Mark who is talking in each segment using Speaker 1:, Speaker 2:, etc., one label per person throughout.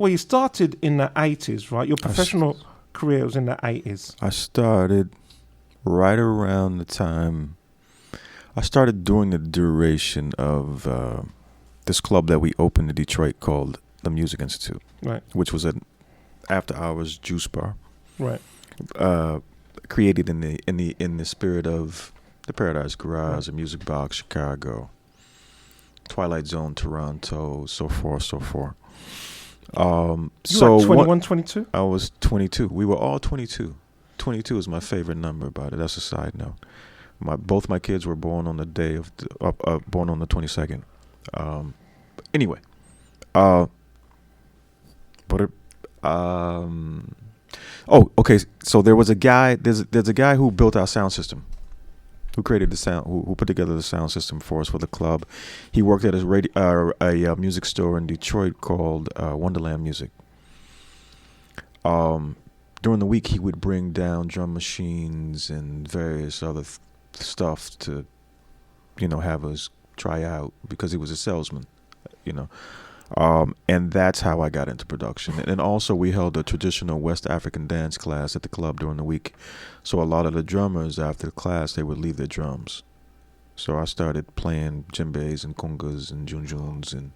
Speaker 1: you started in the 80s, right? Your professional career was in the 80s.
Speaker 2: I started right around the time I started during the duration of this club that we opened in Detroit called the Music Institute,
Speaker 1: Right.
Speaker 2: which was an after-hours juice bar,
Speaker 1: Right.
Speaker 2: created in the spirit of the Paradise Garage, the Music Box, Chicago, Twilight Zone, Toronto, so forth.
Speaker 1: You were 21, 22?
Speaker 2: I was 22. We were all 22. 22 is my favorite number, but that's a side note. Both my kids were born on the day of born on the 22nd. Anyway, okay. So there was a guy. There's a guy who built our sound system, who created the sound, who put together the sound system for us for the club. He worked at a music store in Detroit called Wonderland Music. During the week, he would bring down drum machines and various other stuff to, have us try out because he was a salesman, and that's how I got into production. And also, we held a traditional West African dance class at the club during the week. So a lot of the drummers, after the class, they would leave their drums. So I started playing djembes and congas and junjuns. And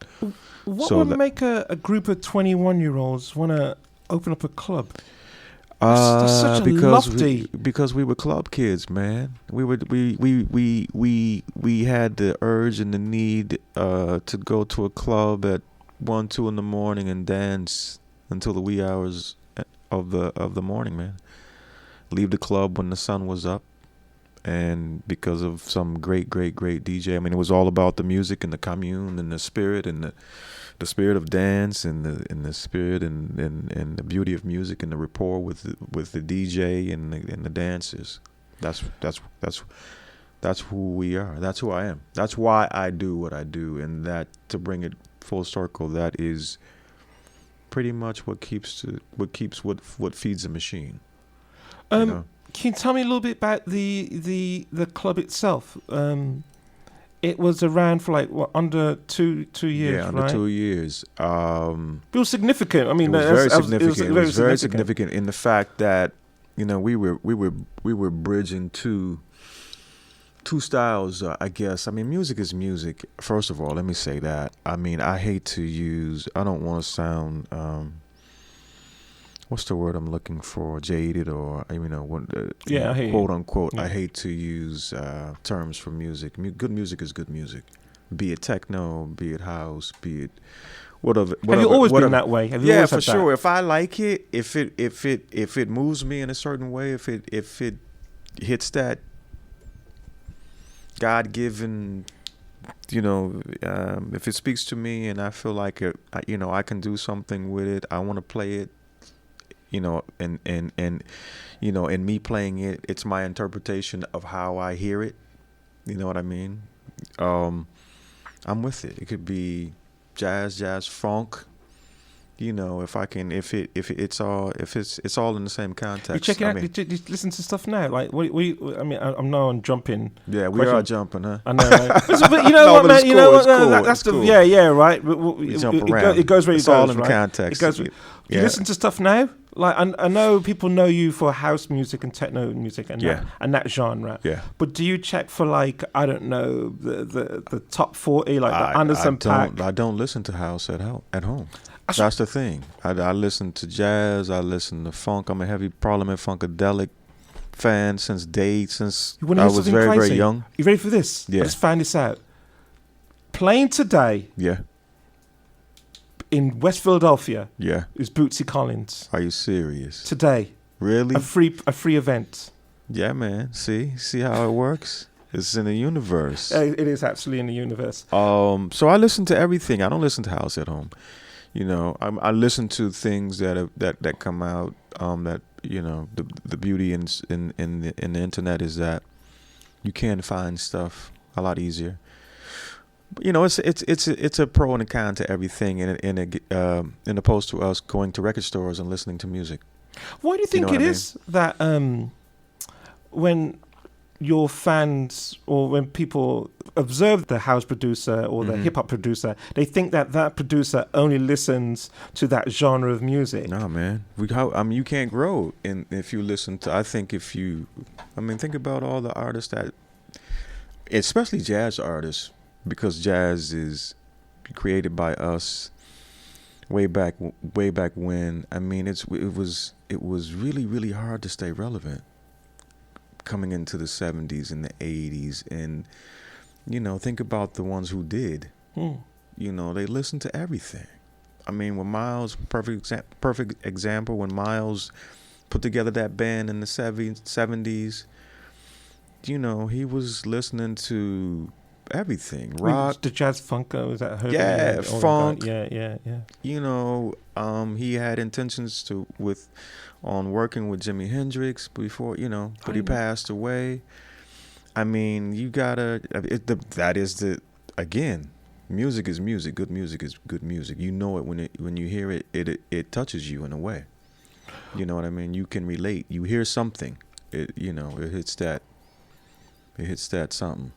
Speaker 1: what would make a group of 21-year-olds want to open up a club? That's such a lofty.
Speaker 2: Because we were club kids, man. We had the urge and the need to go to a club at 1, 2 in the morning and dance until the wee hours of the morning, man. Leave the club when the sun was up, and because of some great DJ. I mean, it was all about the music and the commune and the spirit and the spirit of dance and the spirit and the beauty of music and the rapport with the DJ and the dancers. That's who we are. That's who I am. That's why I do what I do. And that, to bring it full circle, that is pretty much what feeds the machine.
Speaker 1: Can you tell me a little bit about the club itself? It was around for under two years,
Speaker 2: yeah, under
Speaker 1: right?
Speaker 2: 2 years.
Speaker 1: It was significant. I mean,
Speaker 2: it was very significant.
Speaker 1: It was
Speaker 2: very significant in the fact that we were bridging two styles. I guess. I mean, music is music. First of all, let me say that. I mean, I don't want to sound. What's the word I'm looking for? Jaded or quote unquote. Yeah. I hate to use terms for music. Good music is good music, be it techno, be it house, be it whatever.
Speaker 1: Have you always been that way? Have you always
Speaker 2: for
Speaker 1: had
Speaker 2: sure.
Speaker 1: That?
Speaker 2: If I like it, if it moves me in a certain way, if it hits that God-given, if it speaks to me and I feel like I can do something with it, I want to play it. And me playing it, it's my interpretation of how I hear it. You know what I mean? I'm with it. It could be jazz, funk. If it's all in the same context.
Speaker 1: You check it out. You listen to stuff now. Like, I'm now on jumping.
Speaker 2: Yeah, we are jumping, huh?
Speaker 1: I know, right? But you know what, man?
Speaker 2: Cool,
Speaker 1: you know what?
Speaker 2: cool,
Speaker 1: That's
Speaker 2: cool.
Speaker 1: Right.
Speaker 2: We jump around.
Speaker 1: It goes where
Speaker 2: it's
Speaker 1: it goes.
Speaker 2: all in
Speaker 1: right?
Speaker 2: context.
Speaker 1: It goes. You listen to stuff now. Like I know people know you for house music and techno music and that genre.
Speaker 2: Yeah.
Speaker 1: But do you check for the top 40 like the Anderson .Paak?
Speaker 2: I don't listen to house at home. That's the thing. I listen to jazz. I listen to funk. I'm a heavy Parliament Funkadelic fan since I was very
Speaker 1: crazy?
Speaker 2: very young.
Speaker 1: You ready for this?
Speaker 2: Yeah.
Speaker 1: I just found this out. Playing today.
Speaker 2: Yeah.
Speaker 1: In West Philadelphia, is Bootsy Collins.
Speaker 2: Are you serious?
Speaker 1: Today,
Speaker 2: really?
Speaker 1: A free event.
Speaker 2: Yeah, man. See how it works. It's in the universe.
Speaker 1: It is absolutely in the universe.
Speaker 2: So I listen to everything. I don't listen to house at home. I listen to things that come out. That the beauty in the internet is that you can find stuff a lot easier. It's a pro and a con to everything, in opposed to us going to record stores and listening to music.
Speaker 1: Why do you think it is that when your fans, or when people observe the house producer or the hip hop producer, they think that that producer only listens to that genre of music.
Speaker 2: No, man. You can't grow if you listen to. Think about all the artists that, especially jazz artists, because jazz is created by us way back when. I mean, it was really, really hard to stay relevant coming into the 70s and the 80s. And, think about the ones who did. They listened to everything. I mean, when Miles, perfect example, when Miles put together that band in the 70s, he was listening to everything. Rock.
Speaker 1: The jazz funker, was that her?
Speaker 2: Yeah, funk.
Speaker 1: Yeah.
Speaker 2: He had intentions on working with Jimi Hendrix before, but he passed away. I mean, again, music is music. Good music is good music. You know it when you hear it, it touches you in a way. You know what I mean? You can relate. You hear something. It hits that something.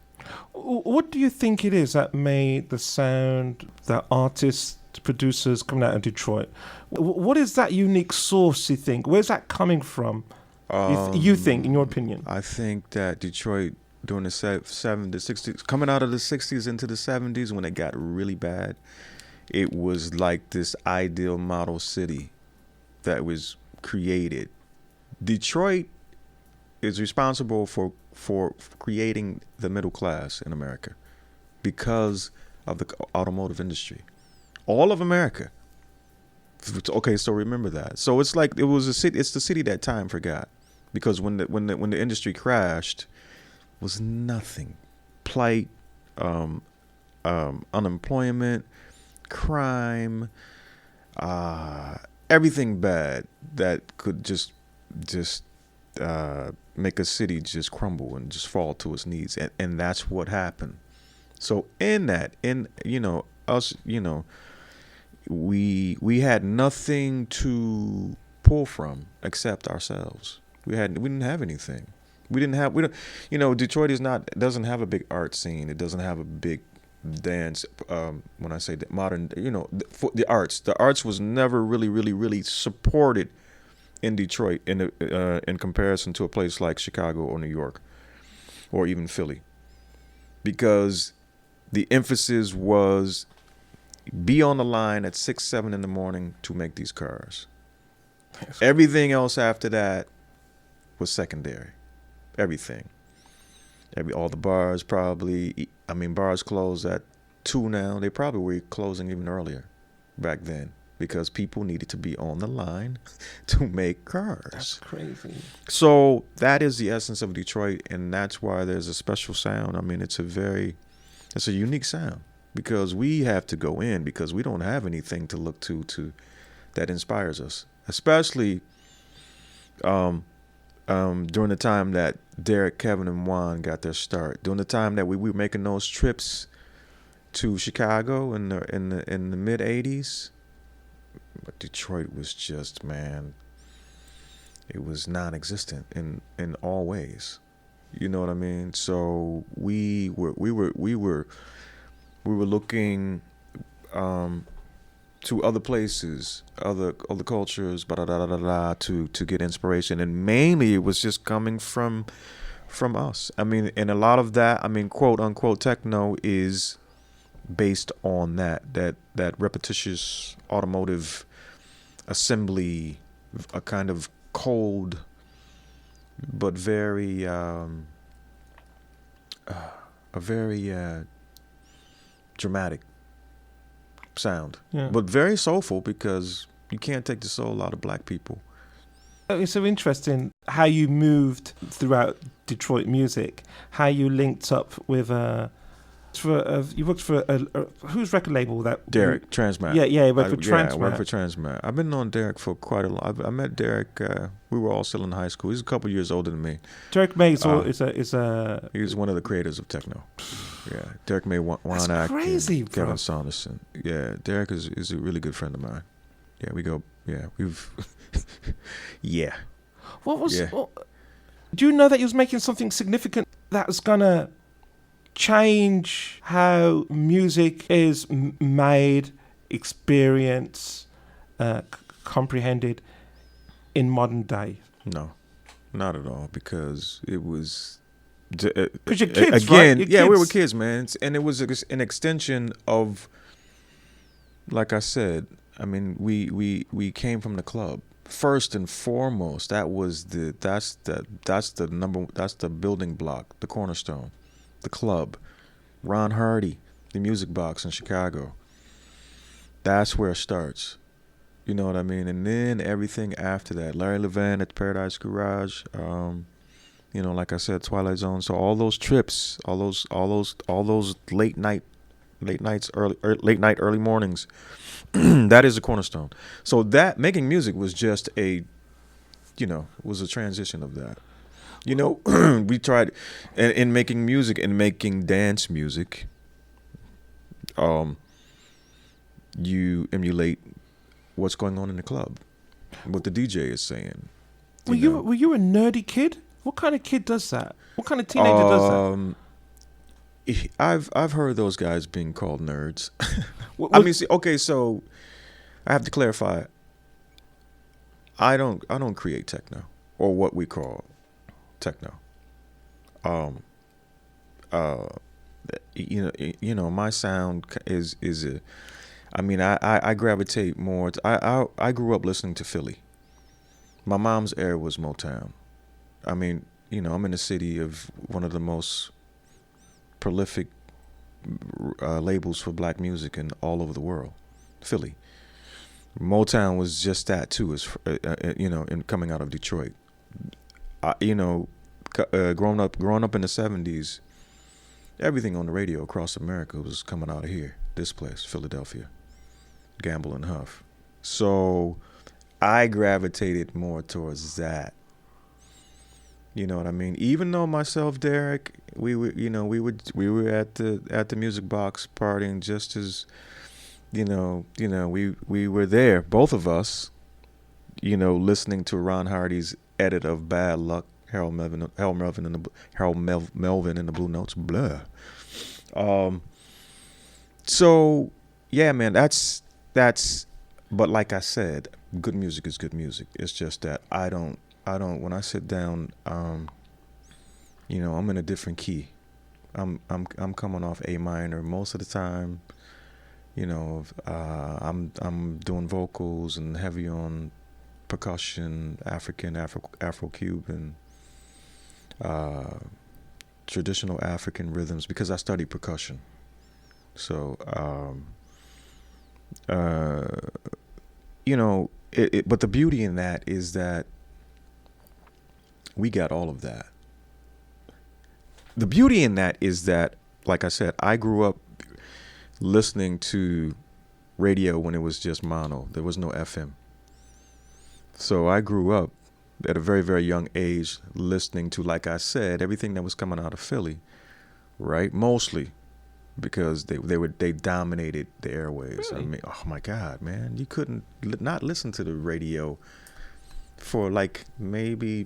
Speaker 1: What do you think it is that made the sound, the artists, producers coming out of Detroit? What is that unique source, you think? Where's that coming from, you think, in your opinion?
Speaker 2: I think that Detroit, during the 60s, coming out of the 60s into the 70s, when it got really bad, it was like this ideal model city that was created. Detroit is responsible for creating the middle class in America because of the automotive industry. All of America. Okay, so remember that. So it's like it was a city. It's the city that time forgot, because when the industry crashed, was nothing. Plight, unemployment, crime, everything bad that could just make a city just crumble and just fall to its knees, and that's what happened. So we had nothing to pull from except ourselves. We didn't have anything. Detroit doesn't have a big art scene. It doesn't have a big dance. When I say that modern, the arts was never really, really, really supported in Detroit in comparison to a place like Chicago or New York or even Philly, because the emphasis was be on the line at 6-7 in the morning to make these cars. Everything else after that was secondary. Everything. All the bars probably, bars close at 2 now. They probably were closing even earlier back then, because people needed to be on the line to make cars.
Speaker 1: That's crazy.
Speaker 2: So that is the essence of Detroit, and that's why there's a special sound. I mean, it's a unique sound, because we have to go in, because we don't have anything to look to that inspires us, especially during the time that Derek, Kevin, and Juan got their start. During the time that we were making those trips to Chicago in the mid '80s. But Detroit was just, man, it was non-existent in all ways. You know what I mean? So we were looking to other places, other cultures, to get inspiration, and mainly it was just coming from us. I mean, and a lot of that, quote unquote techno is based on that repetitious automotive assembly, a kind of cold but very dramatic sound, but very soulful, because you can't take the soul out of black people.
Speaker 1: It's so interesting how you moved throughout Detroit music, how you linked up with you worked for whose record label that?
Speaker 2: Derek, Transmat.
Speaker 1: Yeah, he worked for Transmat.
Speaker 2: I worked for Transmat. I've been on Derek for quite a long. I met Derek. We were all still in high school. He's a couple years older than me.
Speaker 1: Derek Magz is a.
Speaker 2: He was one of the creators of techno. Yeah, Derek May, Juan Ack,
Speaker 1: crazy, bro.
Speaker 2: Kevin Saunderson. Yeah, Derek is a really good friend of mine. Yeah, we go. Yeah, we've. Yeah.
Speaker 1: What was? Yeah. Do you know that he was making something significant that's gonna change how music is made, experienced, comprehended in modern day?
Speaker 2: No, not at all, because it was.
Speaker 1: Because you're kids,
Speaker 2: again,
Speaker 1: right?
Speaker 2: yeah,
Speaker 1: Kids.
Speaker 2: we were kids, man, and it was an extension of, like I said, I mean, we came from the club first and foremost. That's the building block, the cornerstone, the club. Ron Hardy, the Music Box in Chicago. That's where it starts. You know what I mean? And then everything after that, Larry Levan at the Paradise Garage. You know, like I said, Twilight Zone. So all those trips, all those late night, early mornings. That is a cornerstone. So that making music was just was a transition of that. You know, we tried in making music and making dance music. You emulate what's going on in the club, what the DJ is saying.
Speaker 1: Were you a nerdy kid? What kind of kid does that? What kind of teenager does
Speaker 2: that? I've heard those guys being called nerds.
Speaker 1: What,
Speaker 2: So I have to clarify. I don't create techno, or what we call techno. My sound is a. I mean, I gravitate more. I grew up listening to Philly. My mom's era was Motown. I mean, I'm in the city of one of the most prolific labels for black music in all over the world, Philly. Motown was just that too, in coming out of Detroit. Growing up in the 70s, everything on the radio across America was coming out of here, this place, Philadelphia, Gamble and Huff. So I gravitated more towards that. You know what I mean? Even though myself, Derek, we were at the Music Box partying just as, we were there, both of us, listening to Ron Hardy's edit of Bad Luck, Harold Melvin and the Blue Notes, blah. So yeah, man, that's. But like I said, good music is good music. It's just that I don't. When I sit down, I'm in a different key. I'm coming off A minor most of the time. I'm doing vocals and heavy on percussion, Afro-Cuban, traditional African rhythms, because I study percussion. So, but the beauty in that is that we got all of that. The beauty in that is that, like I said, I grew up listening to radio when it was just mono. There was no FM. So I grew up at a very, very young age listening to, like I said, everything that was coming out of Philly, right? Mostly because they dominated the airwaves. Really? I mean, oh my God, man, you couldn't not listen to the radio for like maybe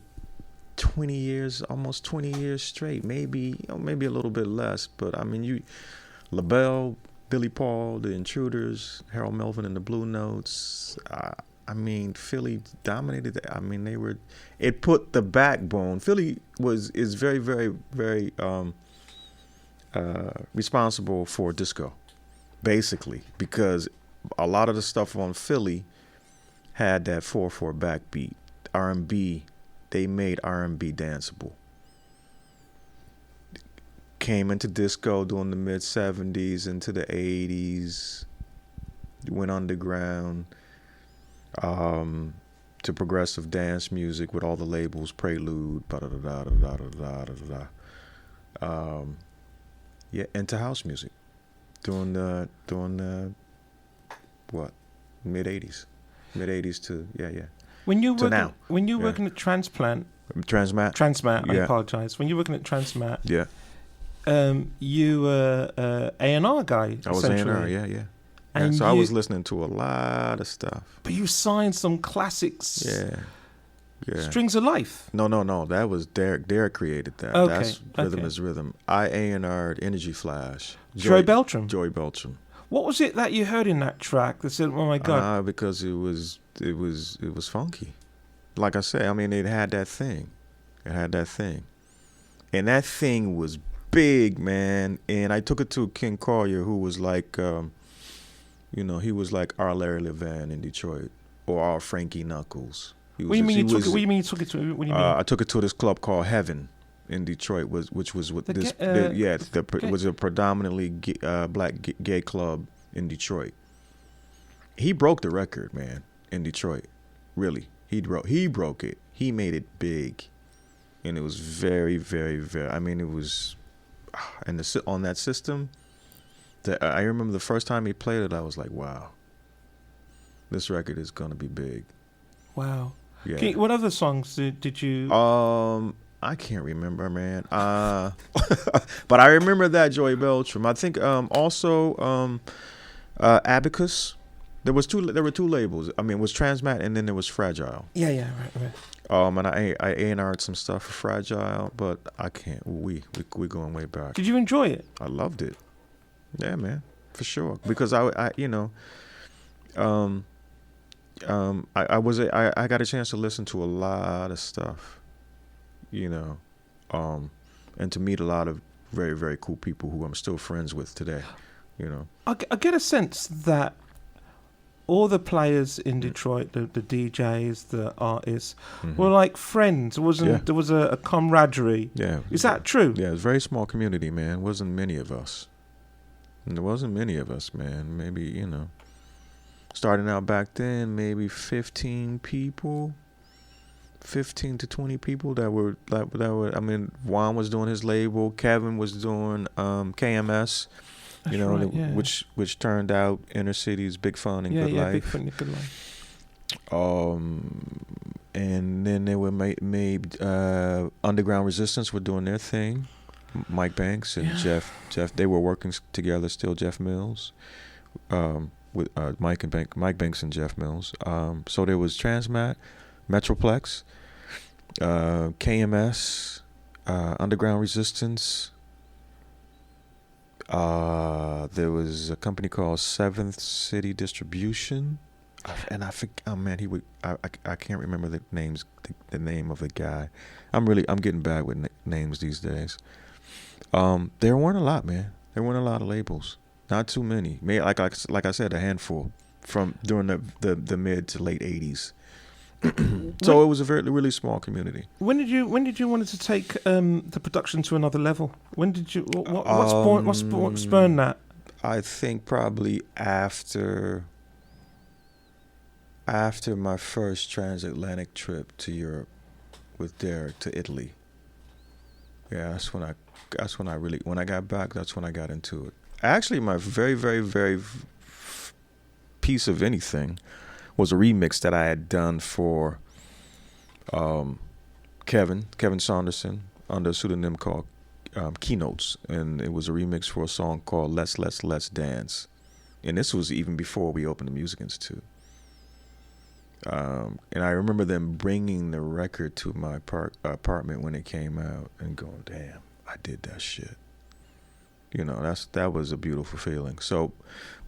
Speaker 2: 20 years, almost 20 years straight, maybe a little bit less. But I mean, LaBelle, Billy Paul, The Intruders, Harold Melvin and the Blue Notes. I mean, Philly dominated. It put the backbone. Philly is very, very, very responsible for disco, basically, because a lot of the stuff on Philly had that 4/4 backbeat. R&B, they made R&B danceable. Came into disco during the mid 70s into the 80s, went underground to progressive dance music with all the labels, Prelude, into house music during the mid 80s to
Speaker 1: When you
Speaker 2: now.
Speaker 1: When you're working at Transmat,
Speaker 2: yeah.
Speaker 1: I apologize. When you're working at Transmat,
Speaker 2: yeah,
Speaker 1: you were A&R guy.
Speaker 2: I was A&R, yeah.
Speaker 1: And
Speaker 2: so I was listening to a lot of stuff.
Speaker 1: But you signed some classics.
Speaker 2: Yeah. Yeah.
Speaker 1: Strings of Life.
Speaker 2: No. That was Derek. Derek created that.
Speaker 1: Okay.
Speaker 2: That's Rhythm is Rhythm. I A&R'd Energy Flash.
Speaker 1: Joey Beltram.
Speaker 2: Joey Beltram.
Speaker 1: What was it that you heard in that track that said, "Oh my God"?
Speaker 2: Because it was funky. Like I say, I mean, it had that thing. It had that thing, and that thing was big, man. And I took it to King Collier, who was like, he was like our Larry Levan in Detroit, or our Frankie Knuckles.
Speaker 1: What do you mean you took it? What do you mean you took it to? What do you mean?
Speaker 2: I took it to this club called Heaven in Detroit, which was with it was a predominantly black gay club in Detroit. He broke the record, man, in Detroit. Really, he broke it. He made it big, and it was very, very, very. I mean, it was, and on that system. I remember the first time he played it, I was like, wow, this record is gonna be big.
Speaker 1: Wow.
Speaker 2: Yeah.
Speaker 1: What other songs did you?
Speaker 2: I can't remember, man. But I remember that Joey Beltram. I think also Abacus. There were two labels. I mean, it was Transmat and then there was Fragile.
Speaker 1: Yeah, right.
Speaker 2: And I A&R'd some stuff for Fragile, but I can't. We going way back.
Speaker 1: Did you enjoy it?
Speaker 2: I loved it. Yeah, man, for sure. Because I got a chance to listen to a lot of stuff, and to meet a lot of very, very cool people who I'm still friends with today,
Speaker 1: I get a sense that all the players in Detroit, the DJs, the artists, were like friends. There was a camaraderie.
Speaker 2: Yeah.
Speaker 1: Is that true?
Speaker 2: Yeah, it was a very small community, man. It wasn't many of us. And there wasn't many of us, man. Maybe, starting out back then, maybe 15 people, 15 to 20 people that were. I mean, Juan was doing his label, Kevin was doing KMS, which turned out Inner City's Big Fun and Good Life.
Speaker 1: Big Fun and Good Life.
Speaker 2: And then they were made Underground Resistance were doing their thing. Mike Banks and Jeff, they were working together still. Jeff Mills, with Mike Banks and Jeff Mills. So there was Transmat, Metroplex, KMS, Underground Resistance. There was a company called Seventh City Distribution, and I think, oh man, I can't remember the names, the name of the guy. I'm getting bad with names these days. There weren't a lot, man. There weren't a lot of labels. Not too many. Maybe like I said, a handful from during the mid to late 80s. So it was a really small community.
Speaker 1: When did you want to take the production to another level? When did you? What spurned that?
Speaker 2: I think probably after my first transatlantic trip to Europe with Derek to Italy. Yeah, when I got back, that's when I got into it. Actually, my very, very, very piece of anything was a remix that I had done for Kevin Saunderson under a pseudonym called Keynotes, and it was a remix for a song called Let's Dance. And this was even before we opened the Music Institute. And I remember them bringing the record to my apartment when it came out and going, damn, I did that shit. That was a beautiful feeling. So,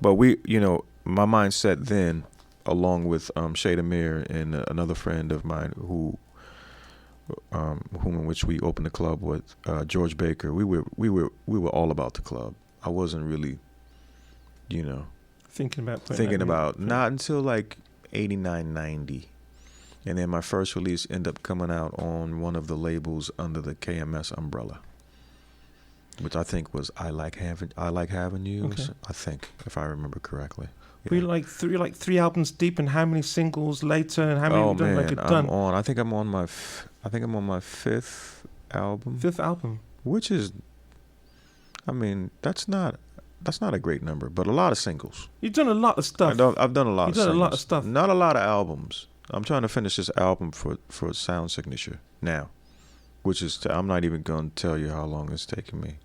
Speaker 2: but my mindset then, along with Shade Amir and another friend of mine whom in which we opened the club with, George Baker, we were all about the club. I wasn't really, thinking about not until like 89, 90. And then my first release ended up coming out on one of the labels under the KMS umbrella, which I think was I Like Having You. Okay. I think, if I remember correctly.
Speaker 1: Yeah. Were you like three albums deep, and how many singles later, and how many done?
Speaker 2: I think I'm on my fifth album.
Speaker 1: Fifth album,
Speaker 2: which is, I mean, that's not a great number, but a lot of singles.
Speaker 1: You've done a lot of stuff.
Speaker 2: I've done a lot. You've done
Speaker 1: singles. A lot of stuff.
Speaker 2: Not a lot of albums. I'm trying to finish this album for Sound Signature now, which is I'm not even going to tell you how long it's taken me.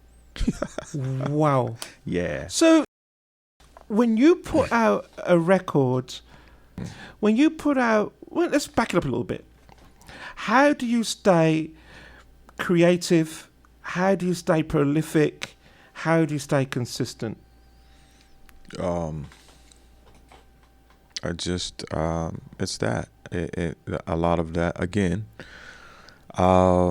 Speaker 1: Wow.
Speaker 2: Yeah.
Speaker 1: So, when you put out a record, let's back it up a little bit. How do you stay creative? How do you stay prolific? How do you stay consistent?
Speaker 2: I just it's that a lot of that again. I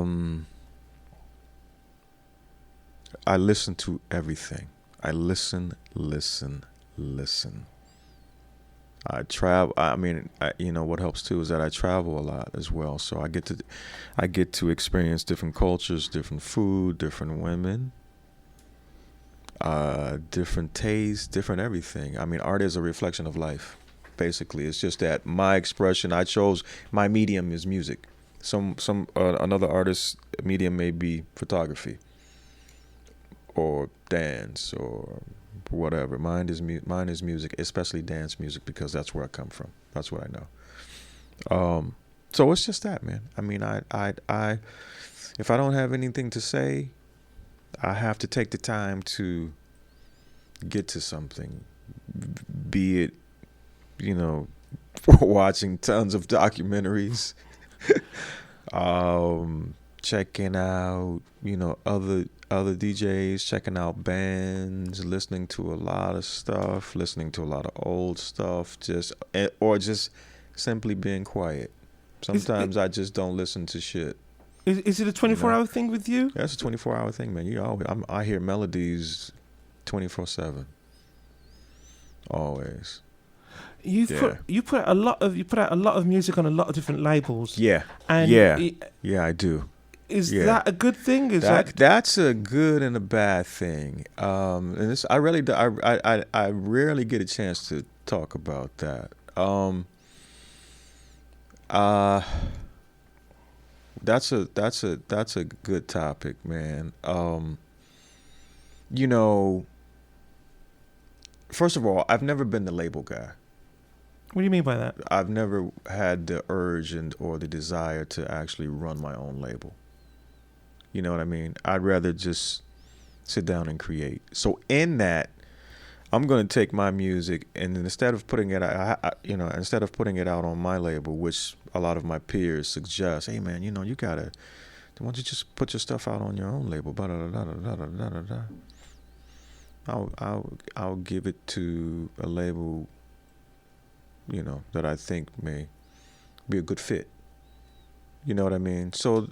Speaker 2: listen to everything. I listen. I travel. I mean, what helps too is that I travel a lot as well. So I get to experience different cultures, different food, different women, different tastes, different everything. I mean, art is a reflection of life. Basically, it's just that my expression. I chose my medium is music. Another artist's medium may be photography or dance or whatever. Mine is music, especially dance music, because that's where I come from. That's what I know. So it's just that, man. I mean, I if I don't have anything to say, I have to take the time to get to something, be it, watching tons of documentaries, checking out, other DJs, checking out bands, listening to a lot of stuff, listening to a lot of old stuff, or just simply being quiet. Sometimes I just don't listen to shit.
Speaker 1: Is it a 24-hour thing with you?
Speaker 2: Yeah, it's a 24-hour thing, man. I hear melodies 24/7. Always.
Speaker 1: You put out a lot of music on a lot of different labels.
Speaker 2: Yeah.
Speaker 1: And
Speaker 2: yeah, I do.
Speaker 1: Is that a good thing?
Speaker 2: That's a good and a bad thing. And I rarely get a chance to talk about that. That's a good topic, man. First of all, I've never been the label guy.
Speaker 1: What do you mean by that?
Speaker 2: I've never had the urge or the desire to actually run my own label. You know what I mean? I'd rather just sit down and create. So in that, I'm going to take my music, and instead of putting it out on my label, which a lot of my peers suggest, hey man, why don't you just put your stuff out on your own label? I'll give it to a label, that I think may be a good fit. You know what I mean? So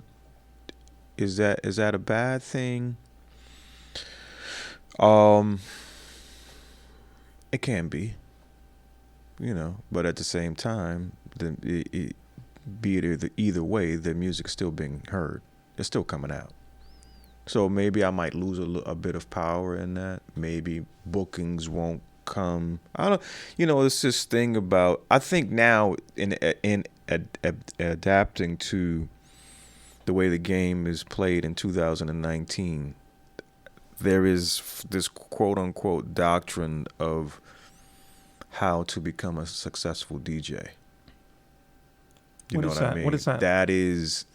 Speaker 2: is that a bad thing? It can be, but at the same time, either way, the music's still being heard. It's still coming out. So maybe I might lose a bit of power in that. Maybe bookings won't come. I don't. It's this thing about. I think now in adapting to the way the game is played in 2019, there is this quote unquote doctrine of how to become a successful DJ. You know what I mean?
Speaker 1: What is that?
Speaker 2: That is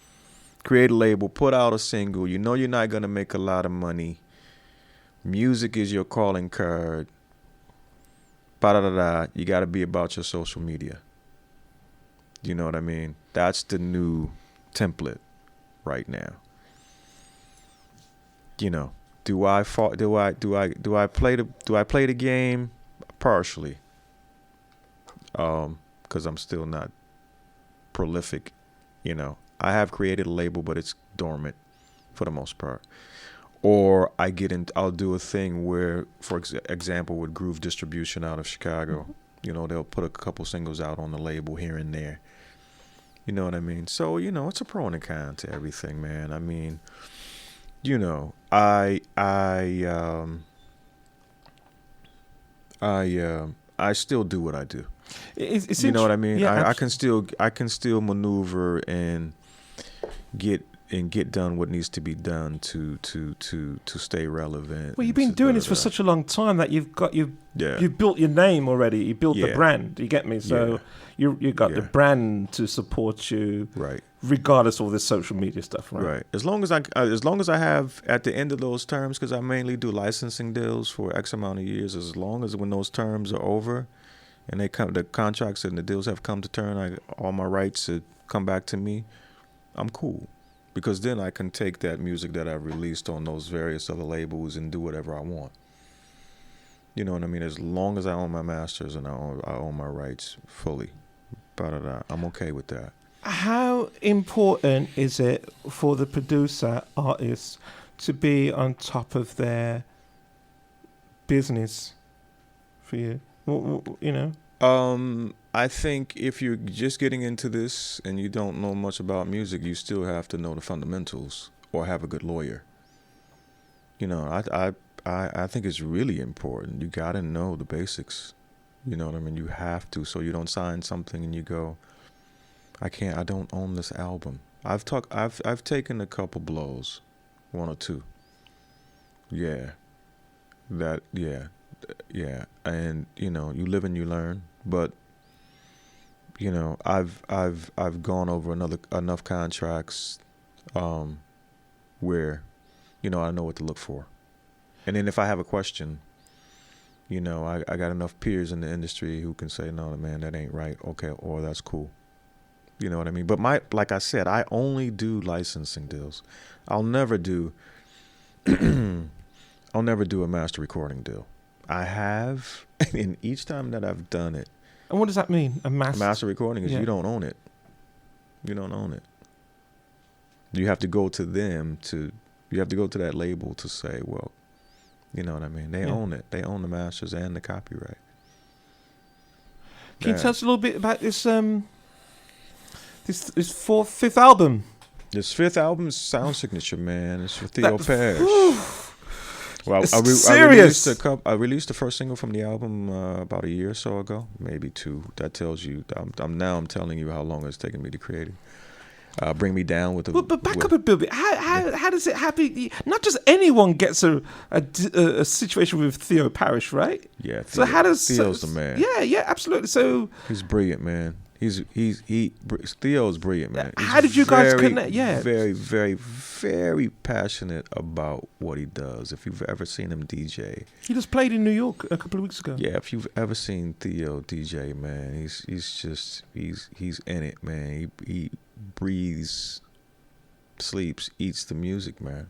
Speaker 2: create a label, put out a single. You're not going to make a lot of money. Music is your calling card. You got to be about your social media. You know what I mean? That's the new template right now. Do I play the game? Partially. Because I'm still not prolific. I have created a label, but it's dormant for the most part. Or I'll do a thing where, for example, with Groove Distribution out of Chicago, they'll put a couple singles out on the label here and there. You know what I mean? So, it's a pro and a con to everything, man. I mean, I still do what I do. You know what I mean? Yeah, I can still maneuver and get done what needs to be done to stay relevant.
Speaker 1: Well, you've been doing this for such a long time that you've built your name already. You built the brand. You get me? So you got the brand to support you,
Speaker 2: right?
Speaker 1: Regardless of all this social media stuff, right?
Speaker 2: Right. As long as I have at the end of those terms, because I mainly do licensing deals for X amount of years. As long as when those terms are over, and the contracts and the deals have come to term, all my rights to come back to me, I'm cool. Because then I can take that music that I've released on those various other labels and do whatever I want. You know what I mean? As long as I own my masters and I own my rights fully. I'm okay with that.
Speaker 1: How important is it for the producer, artists, to be on top of their business for you? You know?
Speaker 2: I think if you're just getting into this and you don't know much about music, you still have to know the fundamentals or have a good lawyer. You know, I think it's really important. You got to know the basics. You know what I mean? You have to, so you don't sign something and you go, I don't own this album. I've taken a couple blows, 1 or 2. Yeah. And you know, you live and you learn, but you know, I've gone over enough contracts where, you know, I know what to look for. And then if I have a question, you know, I got enough peers in the industry who can say, no, man, that ain't right. Okay, or that's cool. You know what I mean? But like I said, I only do licensing deals. I'll never do a master recording deal. I have, and each time that I've done it.
Speaker 1: And what does that mean? A master
Speaker 2: recording is you don't own it. You don't own it. You have to go to them you have to go to that label to say, well, you know what I mean? They own it. They own the masters and the copyright.
Speaker 1: Can you tell us a little bit about this fifth album?
Speaker 2: This 5th album is Sound Signature, man. It's for Theo Parrish. Well, I released the first single from the album about a year or so ago, maybe 2. That tells you. I'm telling you how long it's taken me to create it. Bring Me Down with the.
Speaker 1: But back up a bit. How does it happen? Not just anyone gets a situation with Theo Parrish, right?
Speaker 2: Yeah.
Speaker 1: So how does
Speaker 2: Theo's the man?
Speaker 1: Yeah, absolutely. So
Speaker 2: he's brilliant, man. Theo's brilliant, man.
Speaker 1: How did you guys connect? Yeah,
Speaker 2: very, very, very passionate about what he does. If you've ever seen him DJ,
Speaker 1: he just played in New York a couple of weeks ago.
Speaker 2: Yeah, if you've ever seen Theo DJ, man, he's in it, man. He breathes, sleeps, eats the music, man.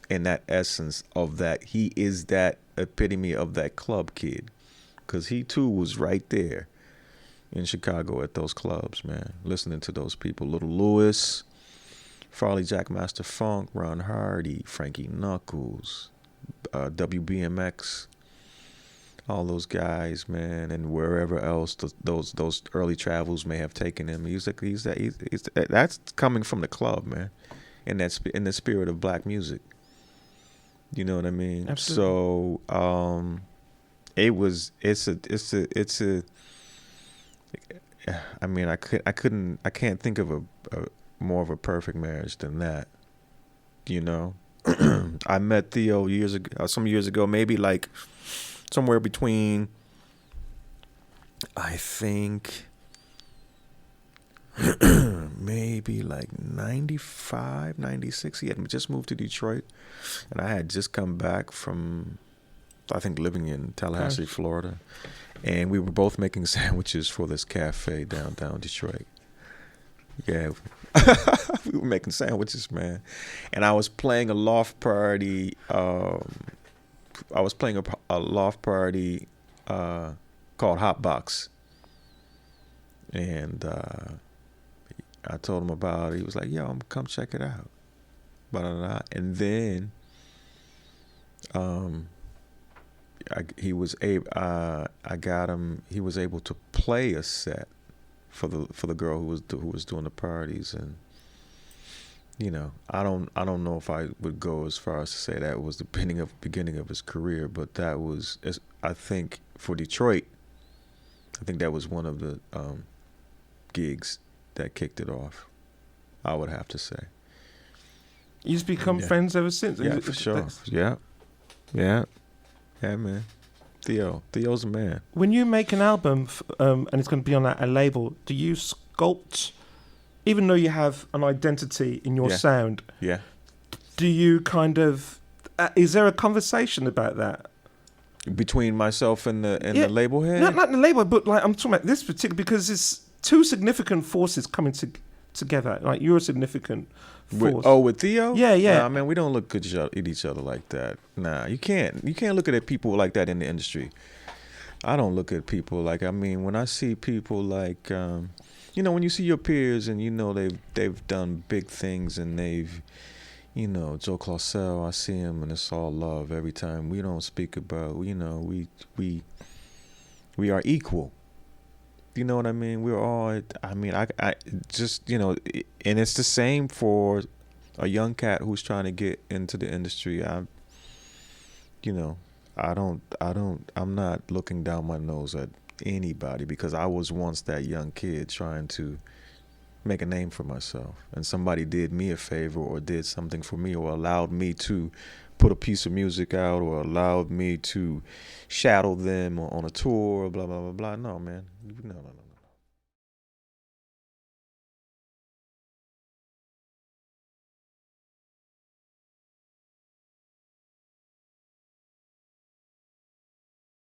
Speaker 2: And that essence of that, he is that epitome of that club kid, because he too was right there in Chicago at those clubs, man, listening to those people. Little Lewis, Farley Jackmaster Funk, Ron Hardy, Frankie Knuckles, WBMX, all those guys, man, and wherever else those early travels may have taken him. That's coming from the club, man, in the spirit of black music. You know what I mean?
Speaker 1: Absolutely.
Speaker 2: So it's a I mean, I can't think of a more of a perfect marriage than that. You know, I met Theo some years ago, maybe like somewhere between, I think, maybe like 95, 96. He had just moved to Detroit, and I had just come back from, I think, living in Tallahassee, Florida. And we were both making sandwiches for this cafe downtown Detroit. Yeah, we were making sandwiches, man. And I was playing a loft party. A loft party called Hotbox. And I told him about it. He was like, "Yo, I'm gonna come check it out." And then he was able to play a set for the girl who was doing the parties. And you know, I don't know if I would go as far as to say that was the beginning of his career, but that was, I think, for Detroit, I think that was one of the gigs that kicked it off, I would have to say.
Speaker 1: You've become friends ever since?
Speaker 2: Yeah, for sure. Yeah, man. Theo's a man.
Speaker 1: When you make an album and it's going to be on a label, do you sculpt, even though you have an identity in your sound?
Speaker 2: Yeah.
Speaker 1: Do you kind of? Is there a conversation about that
Speaker 2: between myself and the label head?
Speaker 1: Not the label, but like I'm talking about this particular, because it's two significant forces coming together? Like, you're a significant force.
Speaker 2: With Theo?
Speaker 1: Yeah.
Speaker 2: Nah, man, we don't look at each other like that. Nah, you can't look at people like that in the industry. I don't look at people like, I mean, when I see people like, you know, when you see your peers and you know they've done big things and they've, you know, Joe Clausel, I see him and it's all love every time. We don't speak about, you know, we are equal. You know what I mean? We're all, I mean, I just, you know, and it's the same for a young cat who's trying to get into the industry. I'm not looking down my nose at anybody because I was once that young kid trying to make a name for myself, and somebody did me a favor or did something for me or allowed me to put a piece of music out or allowed me to shadow them on a tour, blah, blah, blah, blah. No, man. No.